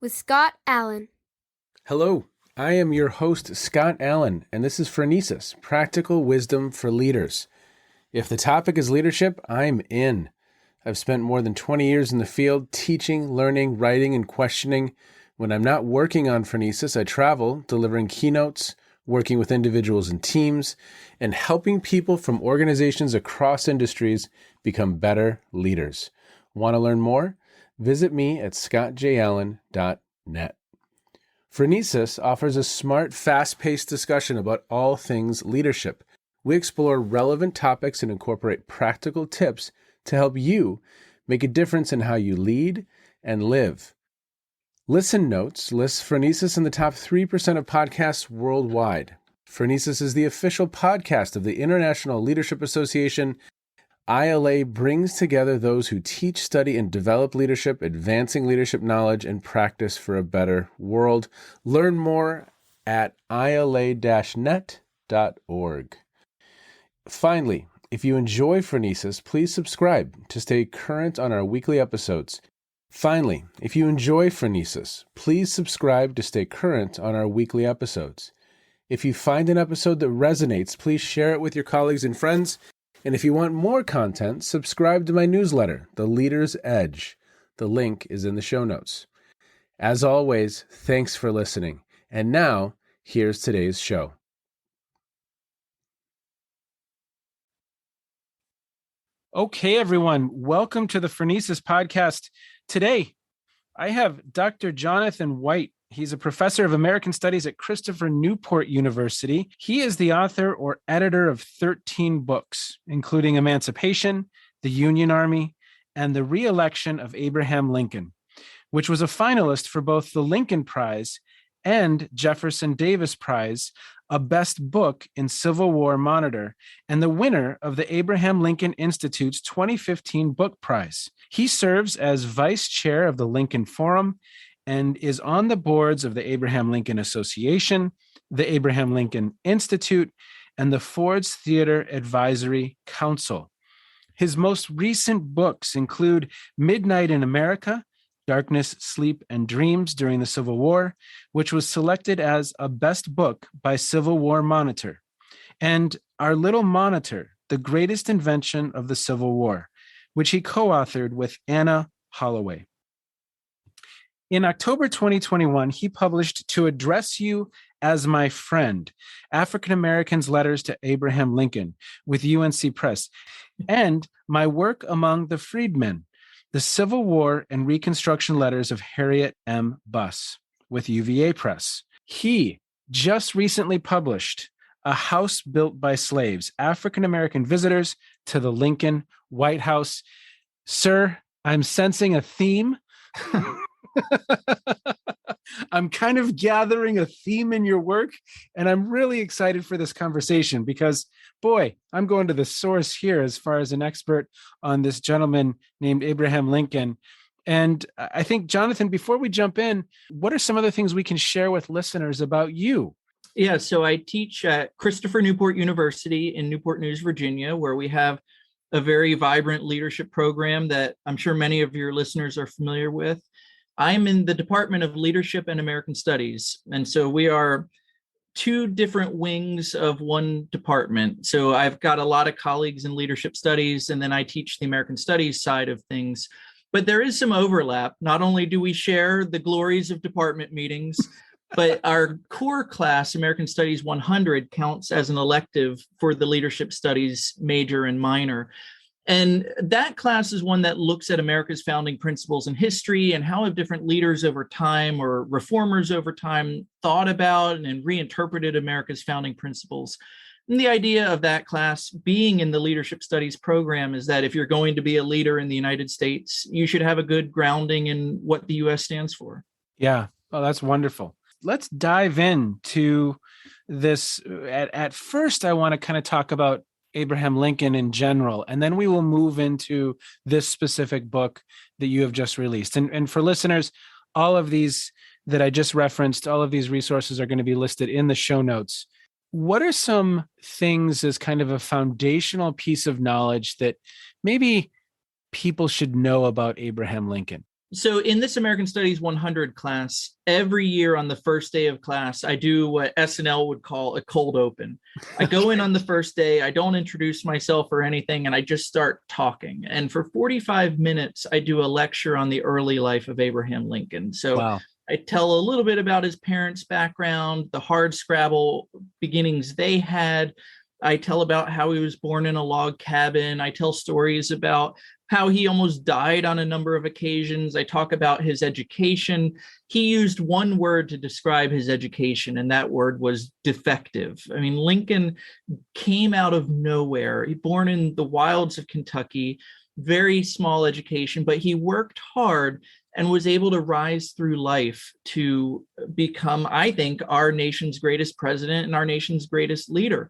with Scott Allen. Hello, I am your host, Scott Allen, and this is Phronesis, Practical Wisdom for Leaders. If the topic is leadership, I'm in. I've spent more than 20 years in the field teaching, learning, writing, and questioning. When I'm not working on Phronesis, I travel, delivering keynotes, working with individuals and teams, and helping people from organizations across industries become better leaders. Want to learn more? Visit me at scottjallen.net. Phronesis offers a smart, fast-paced discussion about all things leadership. We explore relevant topics and incorporate practical tips to help you make a difference in how you lead and live. Listen Notes lists Phronesis in the top 3% of podcasts worldwide. Phronesis is the official podcast of the International Leadership Association. ILA brings together those who teach, study, and develop leadership, advancing leadership knowledge and practice for a better world. Learn more at ila-net.org. Finally, if you enjoy Phronesis, please subscribe to stay current on our weekly episodes. If you find an episode that resonates, please share it with your colleagues and friends. And if you want more content, subscribe to my newsletter, The Leader's Edge. The link is in the show notes. As always, thanks for listening. And now, here's today's show. Okay, everyone, welcome to the Phronesis podcast. Today, I have Dr. Jonathan White. He's a professor of American Studies at Christopher Newport University. He is the author or editor of 13 books, including Emancipation, The Union Army, and The Re-Election of Abraham Lincoln, which was a finalist for both the Lincoln Prize and Jefferson Davis Prize, a best book in Civil War Monitor, and the winner of the Abraham Lincoln Institute's 2015 Book Prize. He serves as vice chair of the Lincoln Forum and is on the boards of the Abraham Lincoln Association, the Abraham Lincoln Institute, and the Ford's Theater Advisory Council. His most recent books include Midnight in America, Darkness, Sleep, and Dreams During the Civil War, which was selected as a best book by Civil War Monitor, and Our Little Monitor, The Greatest Invention of the Civil War, which he co-authored with Anna Holloway. In October 2021, he published To Address You as My Friend, African Americans' Letters to Abraham Lincoln with UNC Press, and My Work Among the Freedmen, The Civil War and Reconstruction Letters of Harriet M. Buss with UVA Press. He just recently published A House Built by Slaves, African American Visitors to the Lincoln White House. Sir, I'm sensing a theme. I'm kind of gathering a theme in your work, and I'm really excited for this conversation because, boy, I'm going to the source here as far as an expert on this gentleman named Abraham Lincoln. And I think, Jonathan, before we jump in, what are some other things we can share with listeners about you? Yeah, so I teach at Christopher Newport University in Newport News, Virginia, where we have a very vibrant leadership program that I'm sure many of your listeners are familiar with. I'm in the Department of Leadership and American Studies. And so we are two different wings of one department. So I've got a lot of colleagues in leadership studies, and then I teach the American Studies side of things. But there is some overlap. Not only do we share the glories of department meetings, but our core class, American Studies 100, counts as an elective for the leadership studies major and minor. And that class is one that looks at America's founding principles and history and how have different leaders over time or reformers over time thought about and reinterpreted America's founding principles. And the idea of that class being in the leadership studies program is that if you're going to be a leader in the United States, you should have a good grounding in what the U.S. stands for. Yeah. Oh, that's wonderful. Let's dive into this. At first, I want to kind of talk about Abraham Lincoln in general, and then we will move into this specific book that you have just released. And for listeners, all of these that I just referenced, all of these resources are going to be listed in the show notes. What are some things as kind of a foundational piece of knowledge that maybe people should know about Abraham Lincoln? So in this American Studies 100 class, every year on the first day of class, I do what SNL would call a cold open. I go in on the first day, I don't introduce myself or anything, and I just start talking. And for 45 minutes, I do a lecture on the early life of Abraham Lincoln. So Wow. I tell a little bit about his parents' background, the hard scrabble beginnings they had. I tell about how he was born in a log cabin. I tell stories about how he almost died on a number of occasions. I talk about his education. He used one word to describe his education, and that word was defective. I mean, Lincoln came out of nowhere. He born in the wilds of Kentucky, very small education, but he worked hard and was able to rise through life to become, I think, our nation's greatest president and our nation's greatest leader.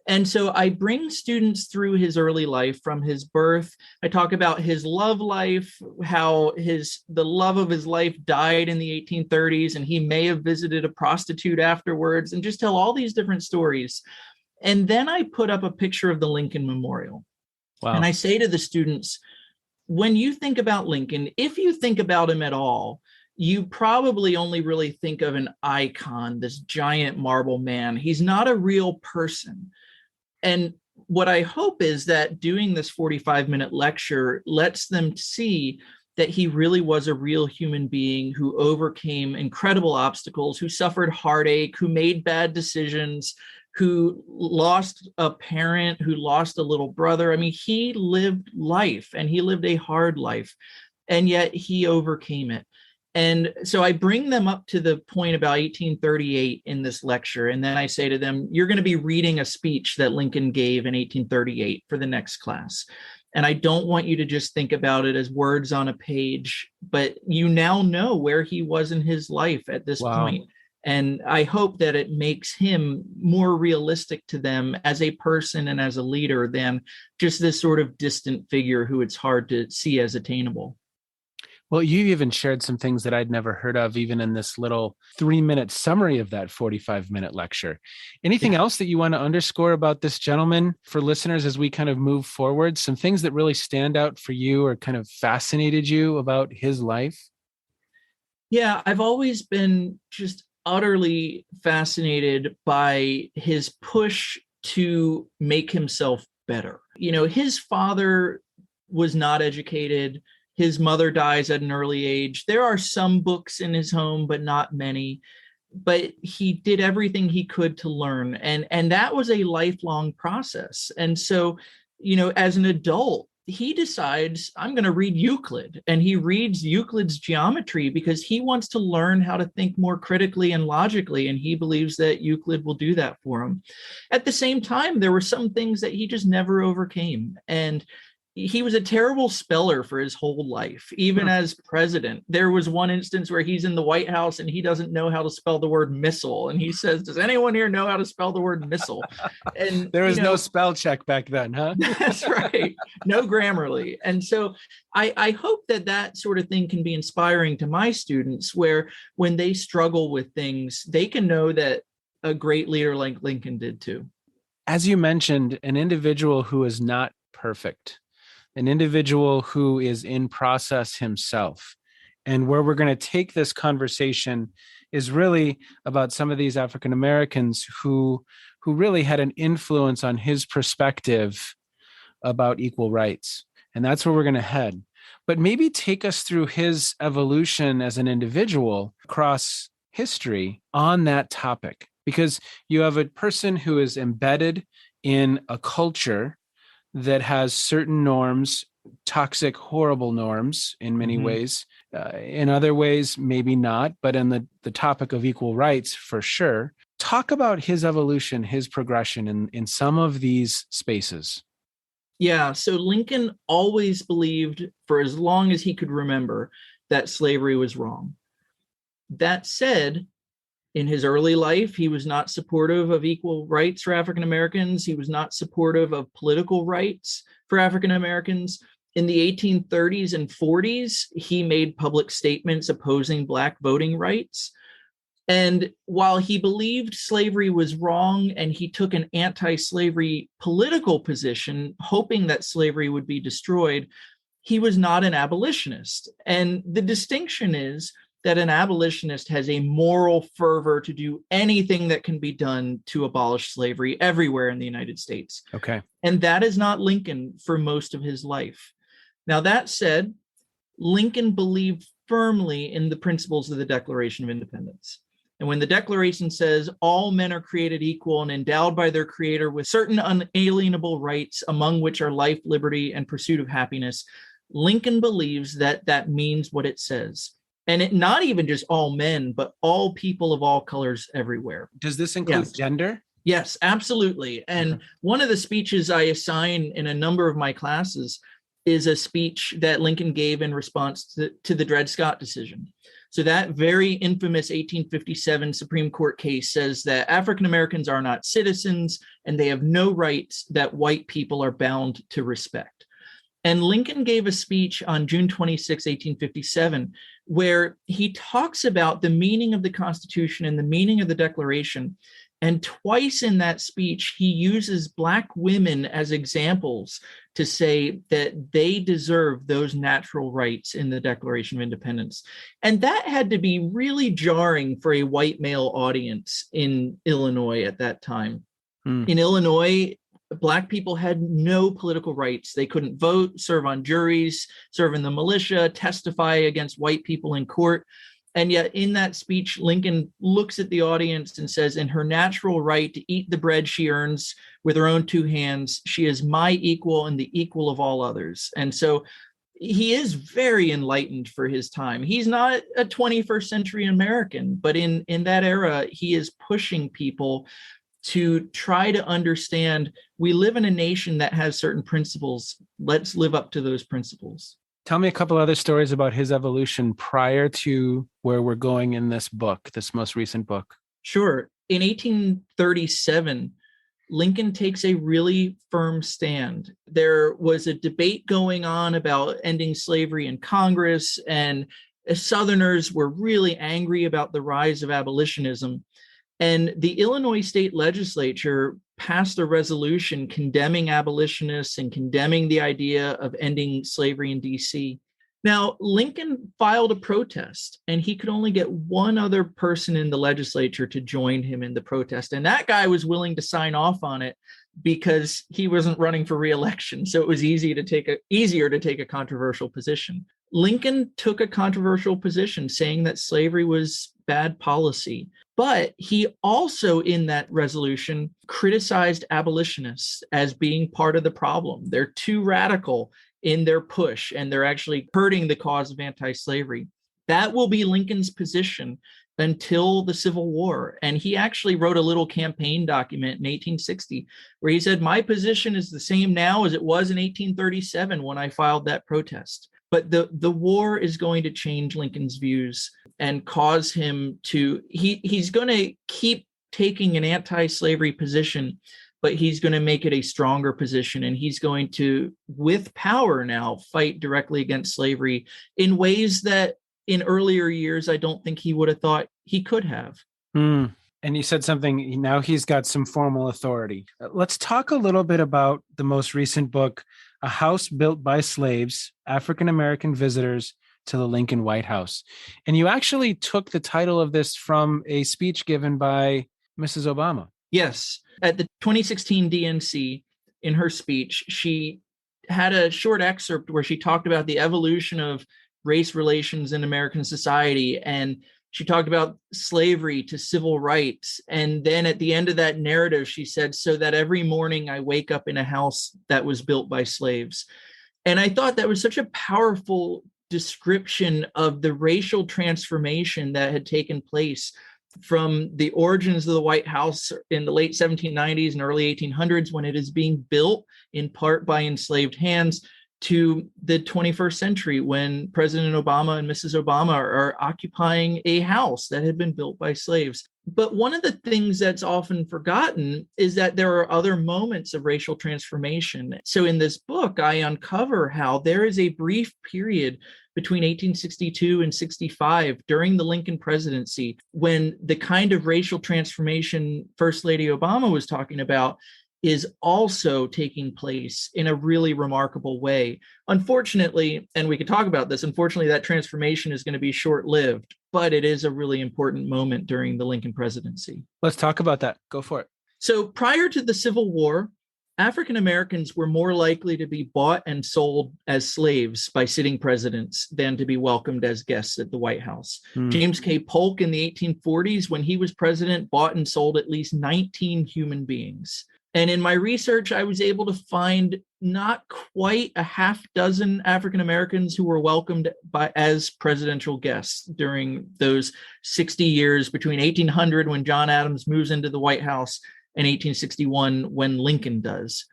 And so I bring students through his early life from his birth. I talk about his love life, how the love of his life died in the 1830s, and he may have visited a prostitute afterwards, and just tell all these different stories. And then I put up a picture of the Lincoln Memorial. Wow. And I say to the students, when you think about Lincoln, if you think about him at all, you probably only really think of an icon, this giant marble man. He's not a real person. And what I hope is that doing this 45-minute lecture lets them see that he really was a real human being who overcame incredible obstacles, who suffered heartache, who made bad decisions, who lost a parent, who lost a little brother. I mean, he lived life, and he lived a hard life, and yet he overcame it. And so I bring them up to the point about 1838 in this lecture. And then I say to them, you're going to be reading a speech that Lincoln gave in 1838 for the next class. And I don't want you to just think about it as words on a page, but you now know where he was in his life at this point. And I hope that it makes him more realistic to them as a person and as a leader than just this sort of distant figure who it's hard to see as attainable. Well, you even shared some things that I'd never heard of, even in this little 3-minute summary of that 45-minute lecture. Anything else that you want to underscore about this gentleman for listeners as we kind of move forward? Some things that really stand out for you or kind of fascinated you about his life? Yeah, I've always been just utterly fascinated by his push to make himself better. You know, his father was not educated. His mother dies at an early age. There are some books in his home, but not many. But he did everything he could to learn. And that was a lifelong process. And so, you know, as an adult, he decides, I'm going to read Euclid. And he reads Euclid's geometry because he wants to learn how to think more critically and logically. And he believes that Euclid will do that for him. At the same time, there were some things that he just never overcame. And he was a terrible speller for his whole life, even as president. There was one instance where he's in the White House and he doesn't know how to spell the word missile. And he says, does anyone here know how to spell the word missile? And there was no spell check back then, huh? That's right. No Grammarly. And so I hope that that sort of thing can be inspiring to my students, where when they struggle with things, they can know that a great leader like Lincoln did too. As you mentioned, an individual who is not perfect, an individual who is in process himself. And where we're going to take this conversation is really about some of these African Americans who really had an influence on his perspective about equal rights. And that's where we're going to head. But maybe take us through his evolution as an individual across history on that topic, because you have a person who is embedded in a culture that has certain norms, toxic, horrible norms in many ways. In other ways, maybe not, but in the topic of equal rights, for sure. Talk about his evolution, his progression in some of these spaces. Yeah, so Lincoln always believed, for as long as he could remember, that slavery was wrong. That said, in his early life, he was not supportive of equal rights for African Americans. He was not supportive of political rights for African Americans. In the 1830s and 40s, he made public statements opposing Black voting rights. And while he believed slavery was wrong and he took an anti-slavery political position, hoping that slavery would be destroyed, he was not an abolitionist. And the distinction is that an abolitionist has a moral fervor to do anything that can be done to abolish slavery everywhere in the United States. Okay. And that is not Lincoln for most of his life. Now, that said, Lincoln believed firmly in the principles of the Declaration of Independence. And when the Declaration says all men are created equal and endowed by their Creator with certain unalienable rights, among which are life, liberty, and pursuit of happiness, Lincoln believes that that means what it says. And it not even just all men, but all people of all colors everywhere. Does this include gender? Yes, absolutely. And one of the speeches I assign in a number of my classes is a speech that Lincoln gave in response to the Dred Scott decision. So that very infamous 1857 Supreme Court case says that African Americans are not citizens and they have no rights that white people are bound to respect. And Lincoln gave a speech on June 26, 1857, where he talks about the meaning of the Constitution and the meaning of the Declaration. And twice in that speech, he uses Black women as examples to say that they deserve those natural rights in the Declaration of Independence. And that had to be really jarring for a white male audience in Illinois at that time. In Illinois, Black people had no political rights. They couldn't vote, serve on juries, serve in the militia, testify against white people in court. And yet in that speech, Lincoln looks at the audience and says, in her natural right to eat the bread she earns with her own two hands, she is my equal and the equal of all others. And so he is very enlightened for his time. He's not a 21st century American, but in that era, he is pushing people to try to understand we live in a nation that has certain principles. Let's live up to those principles. Tell me a couple other stories about his evolution prior to where we're going in this book, this most recent book. Sure. In 1837, Lincoln takes a really firm stand. There was a debate going on about ending slavery in Congress, and Southerners were really angry about the rise of abolitionism. And the Illinois state legislature passed a resolution condemning abolitionists and condemning the idea of ending slavery in DC. Now, Lincoln filed a protest, and he could only get one other person in the legislature to join him in the protest. And that guy was willing to sign off on it because he wasn't running for re-election. So it was easier to take a controversial position. Lincoln took a controversial position saying that slavery was bad policy. But he also, in that resolution, criticized abolitionists as being part of the problem. They're too radical in their push, and they're actually hurting the cause of anti-slavery. That will be Lincoln's position until the Civil War. And he actually wrote a little campaign document in 1860 where he said, my position is the same now as it was in 1837 when I filed that protest. But the war is going to change Lincoln's views and cause him to, he's going to keep taking an anti-slavery position, but he's going to make it a stronger position. And he's going to, with power now, fight directly against slavery in ways that in earlier years, I don't think he would have thought he could have. And you said something, now he's got some formal authority. Let's talk a little bit about the most recent book, A House Built by Slaves, African-American Visitors to the Lincoln White House. And you actually took the title of this from a speech given by Mrs. Obama. Yes. At the 2016 DNC, in her speech, she had a short excerpt where she talked about the evolution of race relations in American society. And she talked about slavery to civil rights. And then at the end of that narrative, she said, so that every morning I wake up in a house that was built by slaves. And I thought that was such a powerful description of the racial transformation that had taken place from the origins of the White House in the late 1790s and early 1800s, when it is being built in part by enslaved hands, to the 21st century when President Obama and Mrs. Obama are occupying a house that had been built by slaves. But one of the things that's often forgotten is that there are other moments of racial transformation. So in this book, I uncover how there is a brief period between 1862 and 65 during the Lincoln presidency when the kind of racial transformation First Lady Obama was talking about is also taking place in a really remarkable way. Unfortunately, and we could talk about this, unfortunately, that transformation is going to be short-lived, but it is a really important moment during the Lincoln presidency. Let's talk about that. Go for it. So prior to the Civil War, African Americans were more likely to be bought and sold as slaves by sitting presidents than to be welcomed as guests at the White House. James K. Polk in the 1840s, when he was president, bought and sold at least 19 human beings. And in my research, I was able to find not quite a half dozen African Americans who were welcomed as presidential guests during those 60 years between 1800, when John Adams moves into the White House, and 1861, when Lincoln does.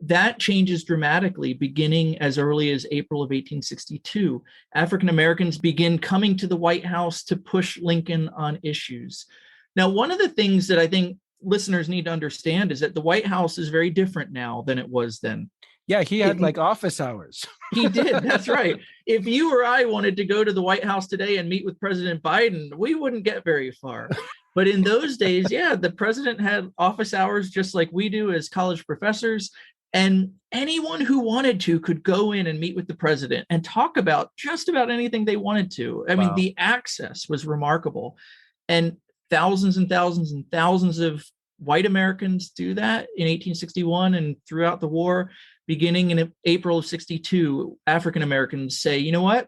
That changes dramatically beginning as early as April of 1862. African Americans begin coming to the White House to push Lincoln on issues. Now, one of the things that I think listeners need to understand is that the White House is very different now than it was then. Yeah, he had like office hours. He did. That's right. If you or I wanted to go to the White House today and meet with President Biden, we wouldn't get very far. But in those days, yeah, the president had office hours just like we do as college professors. And anyone who wanted to could go in and meet with the president and talk about just about anything they wanted to. I mean, the access was remarkable. And thousands and thousands and thousands of white Americans do that in 1861 and throughout the war. Beginning in April of 62, African Americans say, you know what?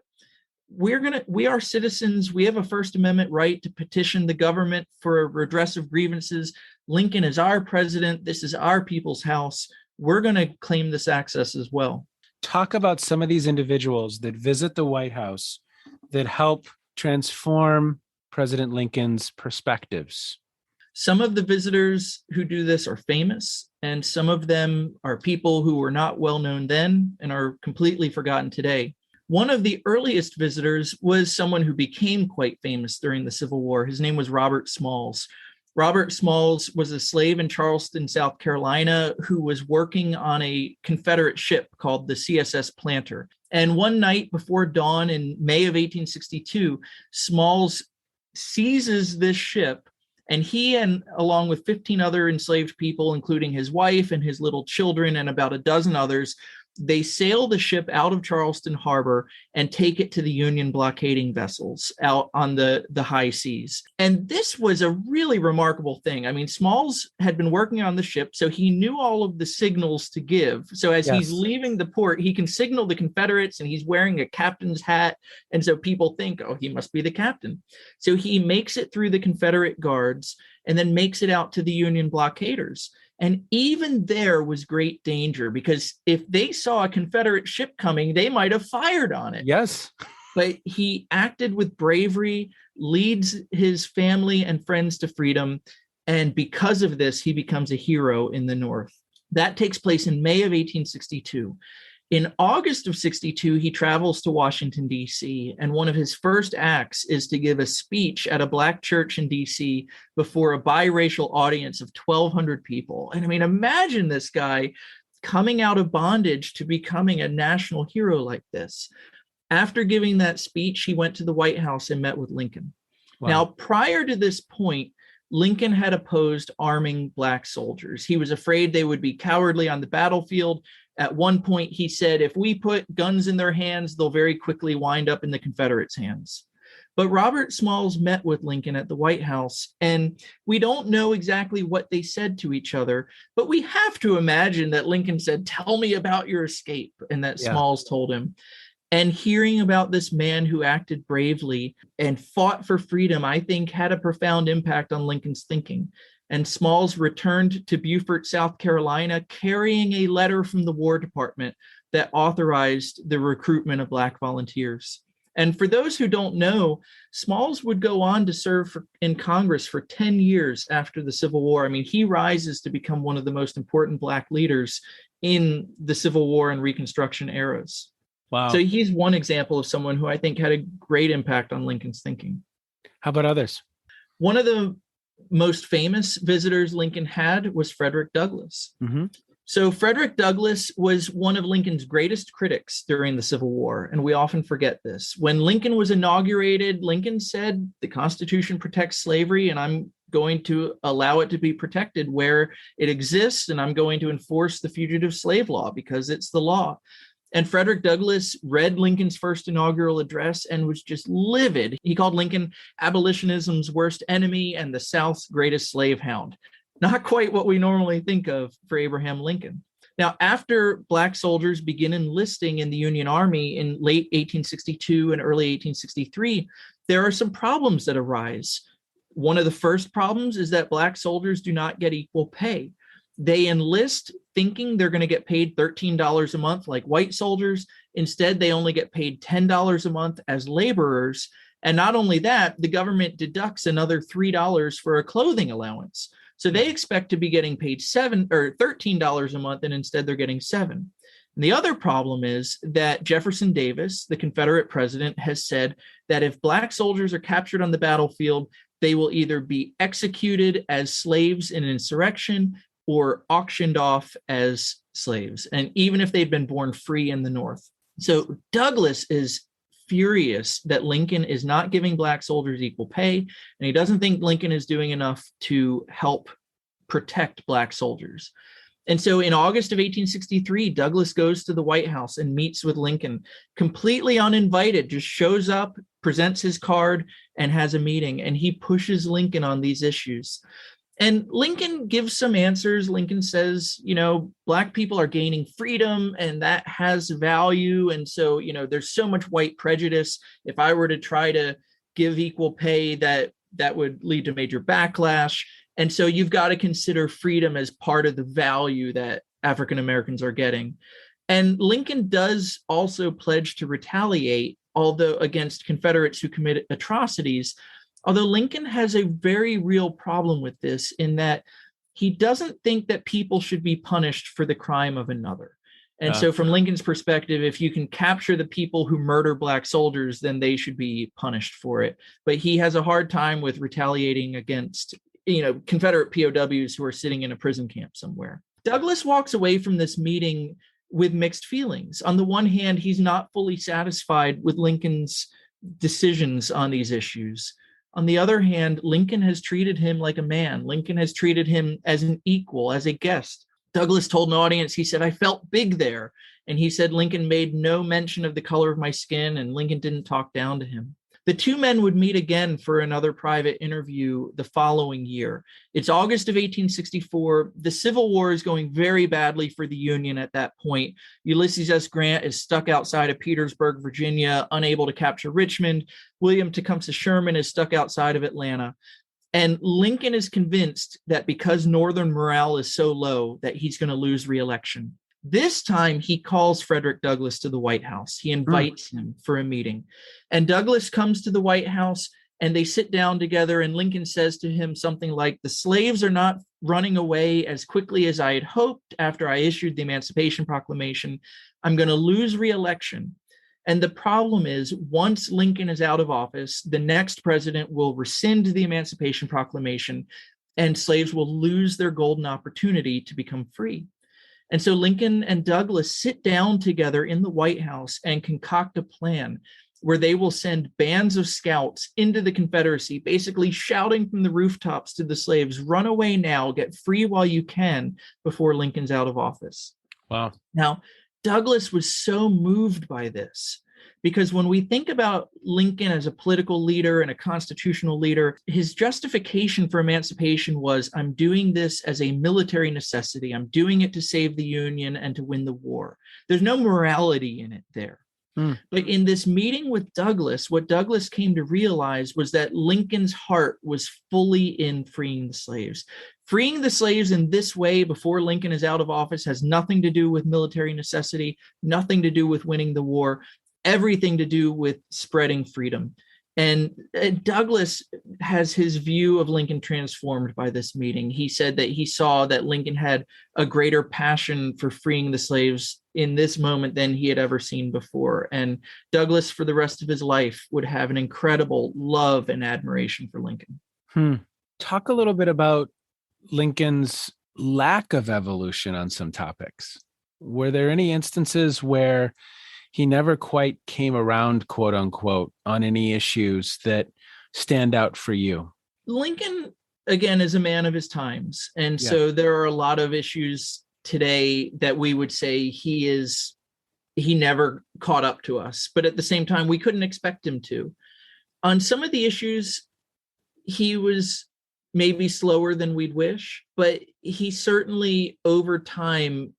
We are citizens. We have a First Amendment right to petition the government for a redress of grievances. Lincoln is our president. This is our people's house. We're going to claim this access as well. Talk about some of these individuals that visit the White House that help transform President Lincoln's perspectives. Some of the visitors who do this are famous, and some of them are people who were not well known then and are completely forgotten today. One of the earliest visitors was someone who became quite famous during the Civil War. His name was Robert Smalls. Robert Smalls was a slave in Charleston, South Carolina, who was working on a Confederate ship called the CSS Planter. And one night before dawn in May of 1862, Smalls seizes this ship, and he, and along with 15 other enslaved people, including his wife and his little children and about a dozen others, they sail the ship out of Charleston Harbor and take it to the Union blockading vessels out on the high seas. And this was a really remarkable thing. I mean, Smalls had been working on the ship, so he knew all of the signals to give. So as he's leaving the port, he can signal the Confederates, and he's wearing a captain's hat. And so people think, oh, he must be the captain. So he makes it through the Confederate guards and then makes it out to the Union blockaders. And even there was great danger, because if they saw a Confederate ship coming, they might have fired on it. Yes. But he acted with bravery, leads his family and friends to freedom. And because of this, he becomes a hero in the North. That takes place in May of 1862. In August of 62, he travels to Washington, D.C., and one of his first acts is to give a speech at a Black church in D.C. before a biracial audience of 1,200 people. And I mean, imagine this guy coming out of bondage to becoming a national hero like this. After giving that speech, he went to the White House and met with Lincoln. Wow. Now, prior to this point, Lincoln had opposed arming Black soldiers. He was afraid they would be cowardly on the battlefield. At one point, he said, if we put guns in their hands, they'll very quickly wind up in the Confederates' hands. But Robert Smalls met with Lincoln at the White House, and we don't know exactly what they said to each other, but we have to imagine that Lincoln said, tell me about your escape, and that Smalls told him. And hearing about this man who acted bravely and fought for freedom, I think, had a profound impact on Lincoln's thinking. And Smalls returned to Beaufort, South Carolina, carrying a letter from the War Department that authorized the recruitment of Black volunteers. And for those who don't know, Smalls would go on to serve in Congress for 10 years after the Civil War. I mean, he rises to become one of the most important Black leaders in the Civil War and Reconstruction eras. Wow. So he's one example of someone who I think had a great impact on Lincoln's thinking. How about others? One of the most famous visitors Lincoln had was Frederick Douglass. Mm-hmm. So Frederick Douglass was one of Lincoln's greatest critics during the Civil War, and we often forget this. When Lincoln was inaugurated, Lincoln said the Constitution protects slavery, and I'm going to allow it to be protected where it exists, and I'm going to enforce the fugitive slave law because it's the law. And Frederick Douglass read Lincoln's first inaugural address and was just livid. He called Lincoln abolitionism's worst enemy and the South's greatest slave hound. Not quite what we normally think of for Abraham Lincoln. Now, after Black soldiers begin enlisting in the Union Army in late 1862 and early 1863, there are some problems that arise. One of the first problems is that Black soldiers do not get equal pay. They enlist thinking they're going to get paid $13 a month like white soldiers. Instead, they only get paid $10 a month as laborers. And not only that, the government deducts another $3 for a clothing allowance. So they expect to be getting paid $13 a month, and instead they're getting $7. And the other problem is that Jefferson Davis, the Confederate president, has said that if Black soldiers are captured on the battlefield, they will either be executed as slaves in an insurrection or auctioned off as slaves, and even if they've been born free in the North. So Douglass is furious that Lincoln is not giving Black soldiers equal pay, and he doesn't think Lincoln is doing enough to help protect Black soldiers. And so in August of 1863, Douglass goes to the White House and meets with Lincoln, completely uninvited, just shows up, presents his card, and has a meeting, and he pushes Lincoln on these issues. And Lincoln gives some answers. Lincoln says, Black people are gaining freedom and that has value. And so, there's so much white prejudice. If I were to try to give equal pay, that would lead to major backlash. And so you've got to consider freedom as part of the value that African Americans are getting. And Lincoln does also pledge to retaliate, although against Confederates who commit atrocities. Although Lincoln has a very real problem with this in that he doesn't think that people should be punished for the crime of another. And so from Lincoln's perspective, if you can capture the people who murder Black soldiers, then they should be punished for it. But he has a hard time with retaliating against, Confederate POWs who are sitting in a prison camp somewhere. Douglass walks away from this meeting with mixed feelings. On the one hand, he's not fully satisfied with Lincoln's decisions on these issues. On the other hand, Lincoln has treated him like a man. Lincoln has treated him as an equal, as a guest. Douglass told an audience, he said, "I felt big there." And he said Lincoln made no mention of the color of my skin, and Lincoln didn't talk down to him. The two men would meet again for another private interview the following year. It's August of 1864. The Civil War is going very badly for the Union at that point. Ulysses S. Grant is stuck outside of Petersburg, Virginia, unable to capture Richmond. William Tecumseh Sherman is stuck outside of Atlanta. And Lincoln is convinced that because Northern morale is so low that he's going to lose re-election. This time, he calls Frederick Douglass to the White House. He invites him for a meeting. And Douglass comes to the White House, and they sit down together, and Lincoln says to him something like, "The slaves are not running away as quickly as I had hoped after I issued the Emancipation Proclamation. I'm going to lose re-election." And the problem is, once Lincoln is out of office, the next president will rescind the Emancipation Proclamation, and slaves will lose their golden opportunity to become free. And so Lincoln and Douglass sit down together in the White House and concoct a plan where they will send bands of scouts into the Confederacy, basically shouting from the rooftops to the slaves, "Run away now, get free while you can," before Lincoln's out of office. Wow. Now, Douglass was so moved by this because when we think about Lincoln as a political leader and a constitutional leader, his justification for emancipation was, "I'm doing this as a military necessity. I'm doing it to save the Union and to win the war." There's no morality in it there. But in this meeting with Douglass, what Douglass came to realize was that Lincoln's heart was fully in freeing the slaves. Freeing the slaves in this way before Lincoln is out of office has nothing to do with military necessity, nothing to do with winning the war, everything to do with spreading freedom. And Douglass has his view of Lincoln transformed by this meeting. He said that he saw that Lincoln had a greater passion for freeing the slaves in this moment than he had ever seen before. And Douglass, for the rest of his life, would have an incredible love and admiration for Lincoln. Talk a little bit about Lincoln's lack of evolution on some topics. Were there any instances where he never quite came around, quote unquote, on any issues that stand out for you? Lincoln again, is a man of his times. And Yeah. so there are a lot of issues today that we would say he never caught up to us. But at the same time, we couldn't expect him to. On some of the issues, he was maybe slower than we'd wish, but he certainly over time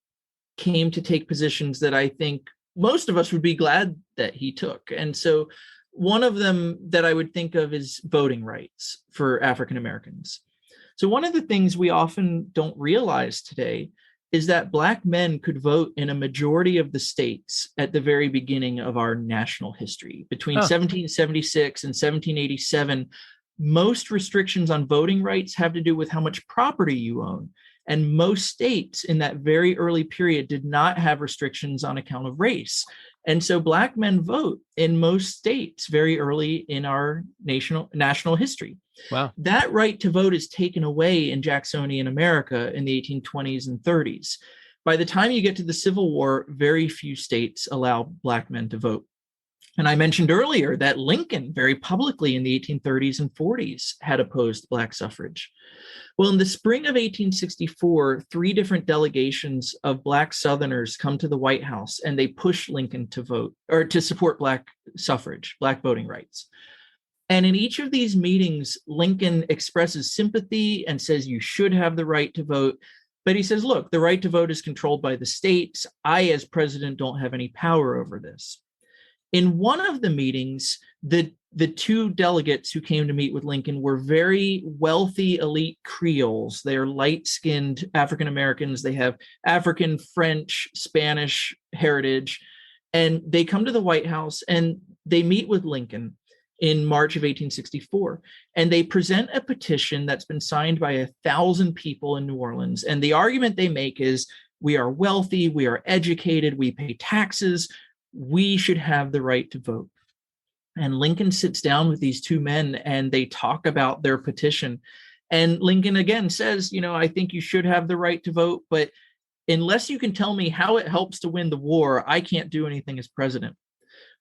came to take positions that I think most of us would be glad that he took. And so one of them that I would think of is voting rights for African Americans. So one of the things we often don't realize today is that Black men could vote in a majority of the states at the very beginning of our national history. Between 1776 and 1787, most restrictions on voting rights have to do with how much property you own. And most states in that very early period did not have restrictions on account of race. And so Black men vote in most states very early in our national history. Wow. That right to vote is taken away in Jacksonian America in the 1820s and 30s. By the time you get to the Civil War, very few states allow Black men to vote. And I mentioned earlier that Lincoln very publicly in the 1830s and 40s had opposed Black suffrage. Well, in the spring of 1864, 3 different delegations of Black Southerners come to the White House and they push Lincoln to vote or to support Black suffrage, Black voting rights. And in each of these meetings, Lincoln expresses sympathy and says you should have the right to vote. But he says, look, the right to vote is controlled by the states. I, as president, don't have any power over this. In one of the meetings, the 2 delegates who came to meet with Lincoln were very wealthy elite Creoles. They are light-skinned African Americans. They have African, French, Spanish heritage. And they come to the White House and they meet with Lincoln in March of 1864. And they present a petition that's been signed by 1,000 people in New Orleans. And the argument they make is, we are wealthy, we are educated, we pay taxes, we should have the right to vote. And Lincoln sits down with these 2 men and they talk about their petition. And Lincoln again says, I think you should have the right to vote, but unless you can tell me how it helps to win the war, I can't do anything as president.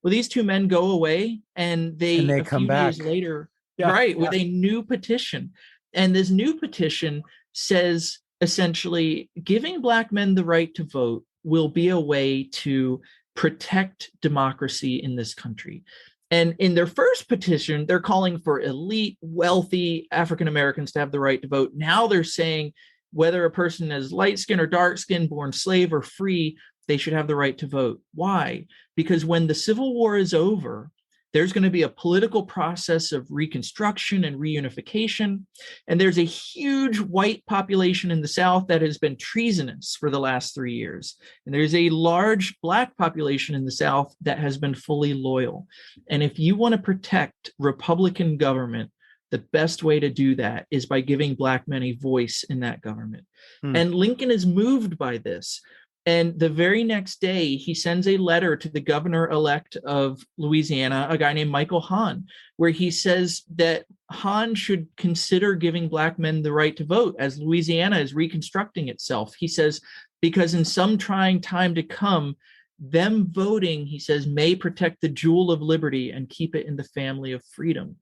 Well, these 2 men go away and they come back days later, with a new petition. And this new petition says essentially giving Black men the right to vote will be a way to protect democracy in this country. And in their first petition, they're calling for elite, wealthy African Americans to have the right to vote. Now they're saying whether a person is light skin or dark skin, born slave or free, they should have the right to vote. Why? Because when the Civil War is over, there's going to be a political process of reconstruction and reunification. And there's a huge white population in the South that has been treasonous for the last 3 years. And there's a large Black population in the South that has been fully loyal. And if you want to protect Republican government, the best way to do that is by giving Black men a voice in that government. And Lincoln is moved by this. And the very next day, he sends a letter to the governor-elect of Louisiana, a guy named Michael Hahn, where he says that Hahn should consider giving Black men the right to vote as Louisiana is reconstructing itself. He says, because in some trying time to come, them voting, he says, may protect the jewel of liberty and keep it in the family of freedom.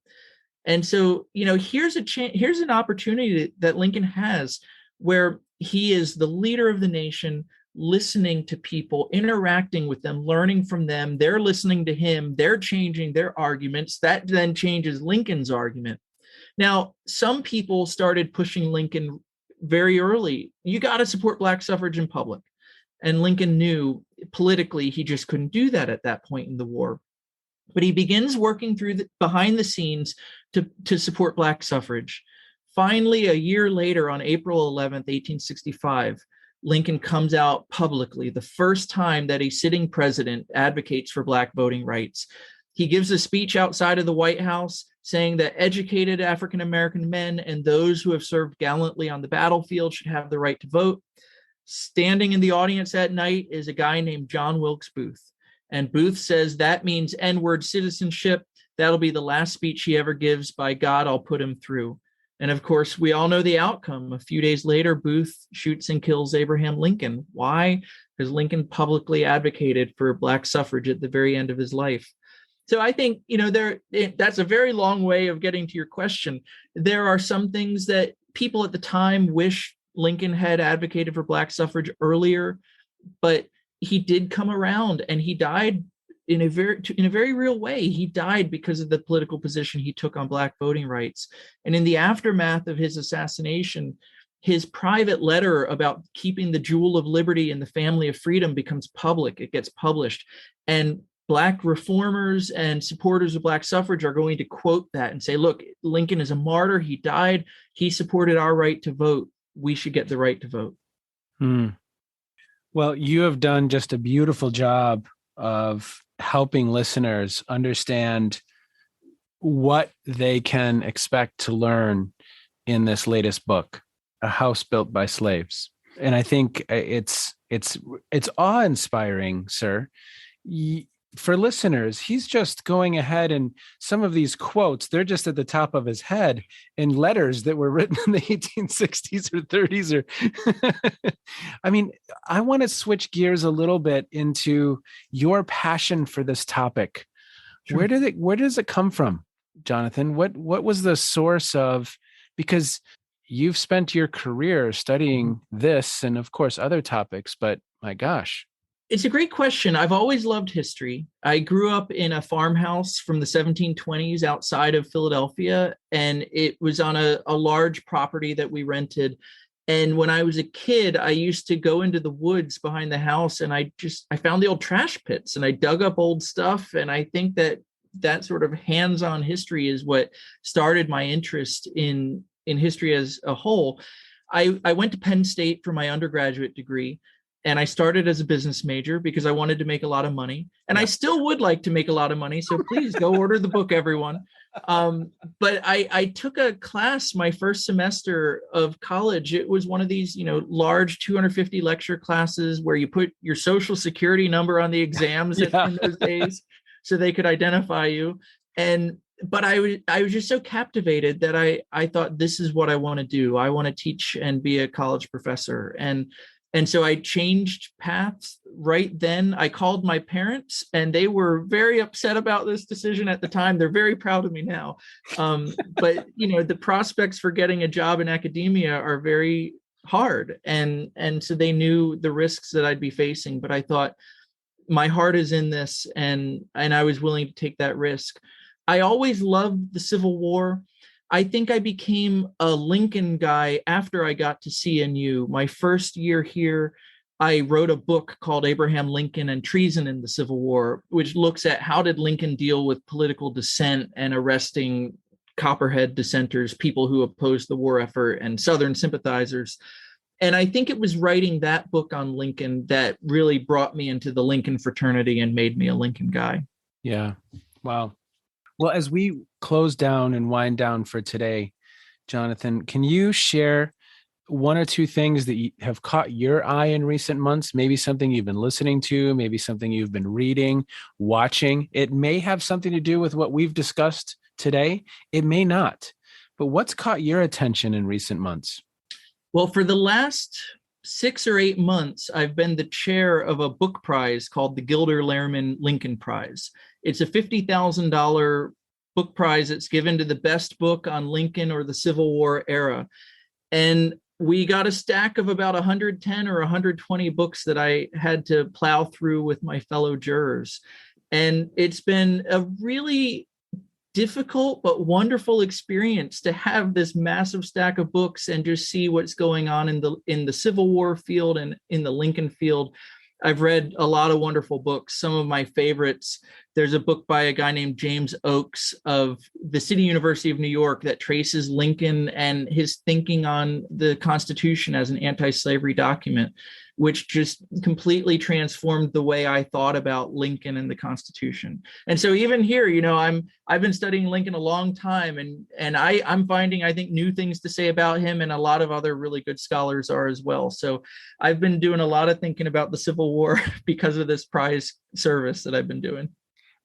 And so, here's an opportunity that Lincoln has where he is the leader of the nation, listening to people, interacting with them, learning from them. They're listening to him. They're changing their arguments. That then changes Lincoln's argument. Now, some people started pushing Lincoln very early. You got to support Black suffrage in public. And Lincoln knew politically he just couldn't do that at that point in the war. But he begins working behind the scenes to support Black suffrage. Finally, a year later, on April 11th, 1865, Lincoln comes out publicly, the first time that a sitting president advocates for Black voting rights. He gives a speech outside of the White House saying that educated African American men and those who have served gallantly on the battlefield should have the right to vote. Standing in the audience that night is a guy named John Wilkes Booth. And Booth says that means N-word citizenship. That'll be the last speech he ever gives. By God, I'll put him through. And of course, we all know the outcome. A few days later, Booth shoots and kills Abraham Lincoln. Why? Because Lincoln publicly advocated for Black suffrage at the very end of his life. So I think, that's a very long way of getting to your question. There are some things that people at the time wish Lincoln had advocated for Black suffrage earlier, but he did come around, and he died in a very real way. He died because of the political position he took on Black voting rights. And in the aftermath of his assassination, his private letter about keeping the jewel of liberty in the family of freedom becomes public. It gets published. And Black reformers and supporters of Black suffrage are going to quote that and say, look, Lincoln is a martyr. He died. He supported our right to vote. We should get the right to vote. Well, you have done just a beautiful job of helping listeners understand what they can expect to learn in this latest book, A House Built by Slaves. And I think it's awe-inspiring, sir. For listeners, he's just going ahead, and some of these quotes, they're just at the top of his head in letters that were written in the 1860s or 30s. Or I mean, I want to switch gears a little bit into your passion for this topic. Sure. Where does it come from, Jonathan? What was the source of, because you've spent your career studying this and of course other topics, but my gosh. It's a great question. I've always loved history. I grew up in a farmhouse from the 1720s outside of Philadelphia, and it was on a large property that we rented. And when I was a kid, I used to go into the woods behind the house, and I found the old trash pits, and I dug up old stuff. And I think that sort of hands-on history is what started my interest in history as a whole. I went to Penn State for my undergraduate degree. And I started as a business major because I wanted to make a lot of money. And I still would like to make a lot of money. So please go order the book, everyone. But I took a class my first semester of college. It was one of these, large 250 lecture classes where you put your social security number on the exams in those days so they could identify you. But I was just so captivated that I thought, this is what I want to do. I want to teach and be a college professor. And so I changed paths right then. I called my parents, and they were very upset about this decision at the time. They're very proud of me now. But the prospects for getting a job in academia are very hard. And so they knew the risks that I'd be facing. But I thought, my heart is in this, and I was willing to take that risk. I always loved the Civil War. I think I became a Lincoln guy after I got to CNU. My first year here, I wrote a book called Abraham Lincoln and Treason in the Civil War, which looks at how did Lincoln deal with political dissent and arresting Copperhead dissenters, people who opposed the war effort, and Southern sympathizers. And I think it was writing that book on Lincoln that really brought me into the Lincoln fraternity and made me a Lincoln guy. Yeah. Wow. Well, as we close down and wind down for today, Jonathan, can you share one or two things that have caught your eye in recent months? Maybe something you've been listening to, maybe something you've been reading, watching. It may have something to do with what we've discussed today. It may not. But what's caught your attention in recent months? Well, for the last 6 or 8 months, I've been the chair of a book prize called the Gilder Lehrman Lincoln Prize. It's a $50,000 book prize that's given to the best book on Lincoln or the Civil War era. And we got a stack of about 110 or 120 books that I had to plow through with my fellow jurors. And it's been a really difficult but wonderful experience to have this massive stack of books and just see what's going on in the Civil War field and in the Lincoln field. I've read a lot of wonderful books. Some of my favorites, there's a book by a guy named James Oakes of the City University of New York that traces Lincoln and his thinking on the Constitution as an anti-slavery document, which just completely transformed the way I thought about Lincoln and the Constitution. And so even here, I've been studying Lincoln a long time, and I'm finding, I think, new things to say about him, and a lot of other really good scholars are as well. So I've been doing a lot of thinking about the Civil War because of this prize service that I've been doing.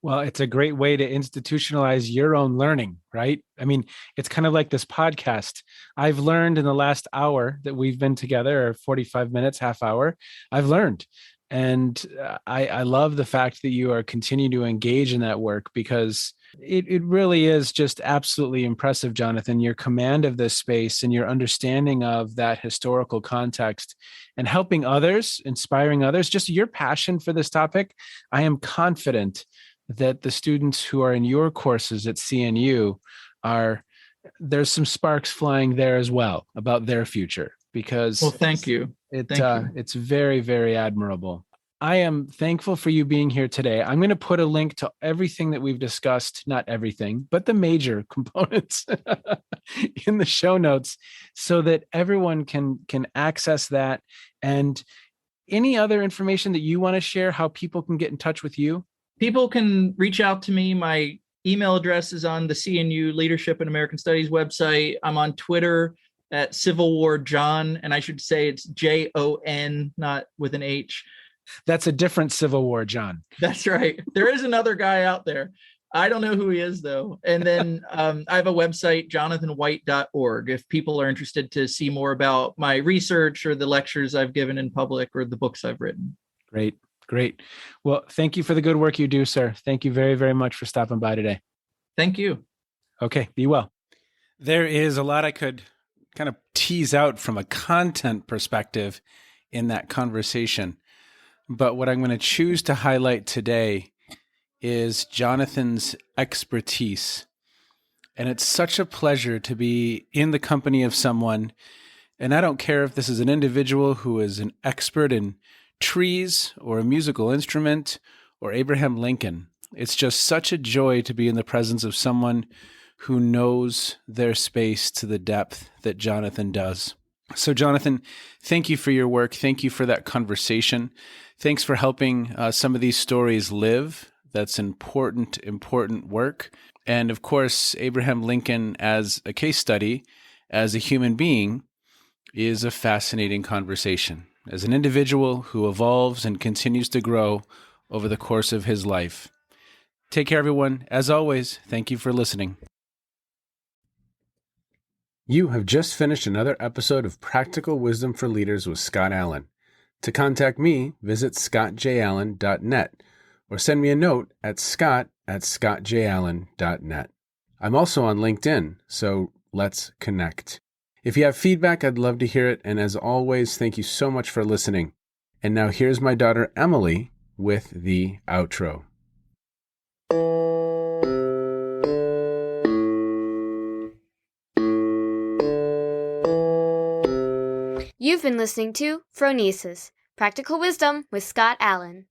Well, it's a great way to institutionalize your own learning, right? I mean, it's kind of like this podcast. I've learned in the last hour that we've been together, or 45 minutes, half hour, I've learned. And I love the fact that you are continuing to engage in that work, because it really is just absolutely impressive, Jonathan, your command of this space and your understanding of that historical context and helping others, inspiring others, just your passion for this topic. I am confident that the students who are in your courses at CNU there's some sparks flying there as well about their future, Well, because thank you. Thank you. it's very, very admirable. I am thankful for you being here today. I'm going to put a link to everything that we've discussed, not everything, but the major components in the show notes, so that everyone can access that. And any other information that you want to share, how people can get in touch with you? People can reach out to me. My email address is on the CNU Leadership and American Studies website. I'm on Twitter at Civil War John, and I should say it's Jon, not with an H. That's a different Civil War, John. That's right. There is another guy out there. I don't know who he is, though. And then I have a website, jonathanwhite.org, if people are interested to see more about my research or the lectures I've given in public or the books I've written. Great. Great. Well, thank you for the good work you do, sir. Thank you very, very much for stopping by today. Thank you. Okay. Be well. There is a lot I could kind of tease out from a content perspective in that conversation. But what I'm going to choose to highlight today is Jonathan's expertise. And it's such a pleasure to be in the company of someone, and I don't care if this is an individual who is an expert in trees or a musical instrument or Abraham Lincoln. It's just such a joy to be in the presence of someone who knows their space to the depth that Jonathan does. So, Jonathan, thank you for your work. Thank you for that conversation. Thanks for helping some of these stories live. That's important work. And of course, Abraham Lincoln as a case study, as a human being, is a fascinating conversation. As an individual who evolves and continues to grow over the course of his life. Take care, everyone. As always, thank you for listening. You have just finished another episode of Practical Wisdom for Leaders with Scott Allen. To contact me, visit scottjallen.net or send me a note at scott@scottjallen.net. I'm also on LinkedIn, so let's connect. If you have feedback, I'd love to hear it. And as always, thank you so much for listening. And now here's my daughter, Emily, with the outro. You've been listening to Phronesis, Practical Wisdom with Scott Allen.